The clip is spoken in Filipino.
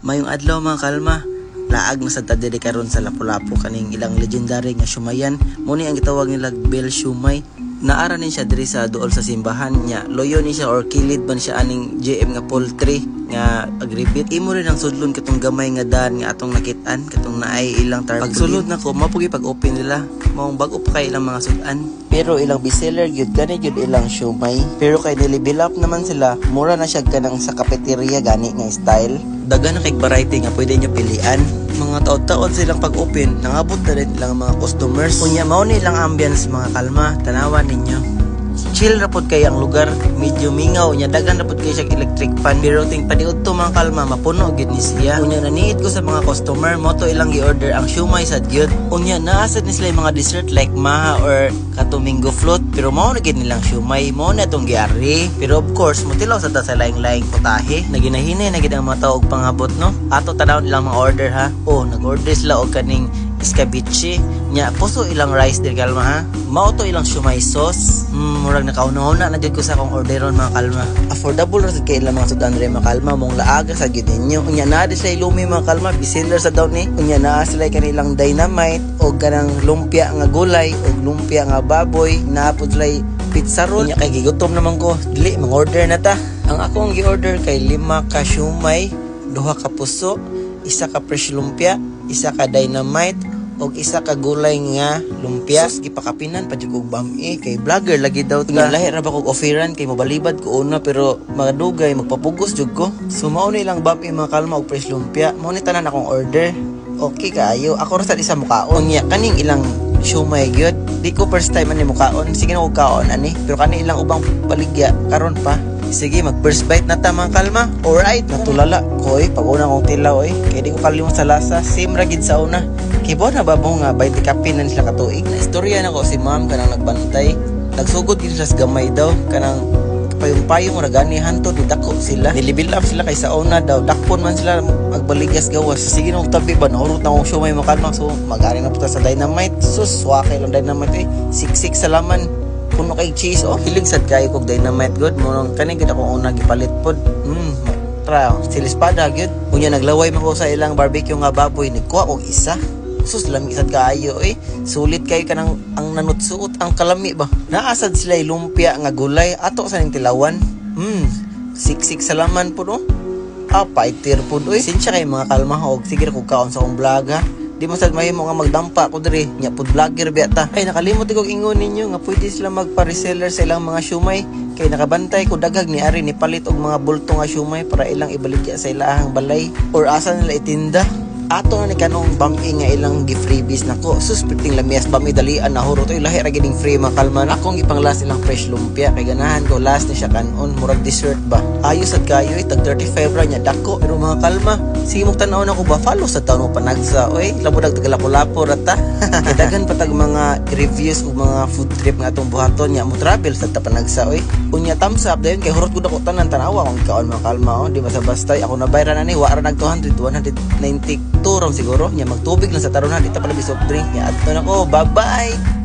Mayong adlaw mga kalma, laag na sa tadiri karon sa Lapu-Lapu kaning ilang legendary nga shumayan. Muni ang gitawag nila bell shumay. Naara nin siya diri sa duol sa simbahan niya. Loyo ni siya or kilid ban siya aning GM nga poultry nga agribit. Imo rin ang sudlon katong gamay nga dan nga atong nakitaan katong naay ilang tarpaulin. Pagsulod nako mapugi pag open nila. Maong bag-o pa kay ilang mga sudan. Pero ilang bestseller gyud gani gyud ilang shumay. Pero kay nilibil up naman sila, mura na siya kanang sa cafeteria gani nga style. Dagan na kay variety nga pwede nyo pilian. Mga taon-taon silang pag-open, nangabot na rin ilang mga customers. Kunya mao ni ilang ambience mga kalma, tanawan ninyo. Chill rapod kay ang lugar, medyo mingaw nya, dagan rapod kay siya electric fan. Pero ting paniud to mga kalma, mapuno gid ni siya. Unya naniid ko sa mga customer, moto ilang gi-order ang shumay sad gyud. Unya naasad ni sila mga dessert like maha or katumingo float, pero mao na gid nilang shumay, mao na tong giari. Pero of course, mutilaw sa ta sa laing-laing putahe. Naginahinay na gid ang mga tawo og pangabot no. Ato tanawon ilang mga order ha. Nag-order sila og kaning escabeche nya, puso ilang rice dir kalma ha. Mao to ilang shumay sauce. Murag nakauna-una na jud ko sa akong orderon mga kalma. Affordable ra sad kay ilang mga sudan dire mga kalma, mong laaga sa gid ninyo. Unya naa di sila lumi mga kalma, bestseller sa daw ni. Unya naa sila kanilang dynamite o kanang lumpia nga gulay o lumpia nga baboy, naa pud sila pizza roll. Unya kay gigutom naman ko, dili mang order na ta. Ang akong gi-order kay 5 ka shumay, 2 ka puso, 1 ka fresh lumpia, 1 ka dynamite og 1 ka gulay nga lumpia. Sus gipakapinan pa jud og bami kay vlogger lagi daw ta. Lahi ra ba kog offeran kay mobalibad ko una pero madugay magpapugos jud ko. So mao ni lang bami mga kalma og fresh lumpia. Mao ni tanan akong order. Okay kaayo. Ako ra sad isa mukaon nya kaning ilang shumay gyud. Di ko first time ani mukaon. Sige na ko kaon ani pero kani ilang ubang baligya karon pa. Sige, mag first bite na ta mga kalma. Alright, natulala koy pag una kong tilaw kay di ko kalimot sa lasa. Same ra gid sa una. Kay bo na ba mo nga 20 kapin na sila katuig. Na istorya na ko si ma'am kanang nagbantay. Nagsugod gid sila sa gamay daw kanang payong-payong ra gani hanto dako sila. Nilibil up sila kay sa una daw dakpon man sila magbaligas gawas. Sige na tabi ba nahurot na kong shumay mga kalma. So mag-ari na puta sa dynamite. Sus, wakay lang dynamite siksik sa laman. Puno kay cheese hilig sad kayo kog dynamite good mo kani gid ako una gipalit pod. Tra silispada gyud. Unya naglaway man ko sa ilang barbecue nga baboy, nagkuha og isa. Sus lami sad kaayo sulit kay kanang ang nanutsuot ang kalami ba. Naasad sila lumpia nga gulay ato sa ning tilawan. Siksik sa laman pod paitir pod sinsya kay mga kalma og sige kog kaon sa akong vlog ha. Di masad mahimo nga magdampa ko diri nya pud vlogger biata. Ay nakalimot ko ingon ninyo nga pwede sila magpa-reseller sa ilang mga shumay kay nakabantay ko dagag ni ari ni palit og mga bulto nga shumay para ilang ibaligya sa ilahang balay or asa nila itinda. Ato na ni kanong bami nga ilang gi-freebies nako. Suspecting lamias bami dalian na huro to lahi ra giding free mga kalma. Akong ipanglas ilang fresh lumpia kay ganahan ko last ni siya kanon murag dessert ba. Ayos sad kayo tag 35 ra nya dako pero mga kalma sige mo tan-aw na ko ba follow sa taon mo panagsa labo dag taga Lapu-Lapu ra ta. Dagan patag mga reviews ug mga food trip nga atong buhaton nya mo travel sa ta panagsa unya thumbs up dayon kay hurot gud ako tanan tanawa kung kaon mga kalma di basta-basta ako na bayran ani wa ra nag 190 turom siguro nya magtubig lang sa taron na dito pala soft drink nya adto nako bye bye.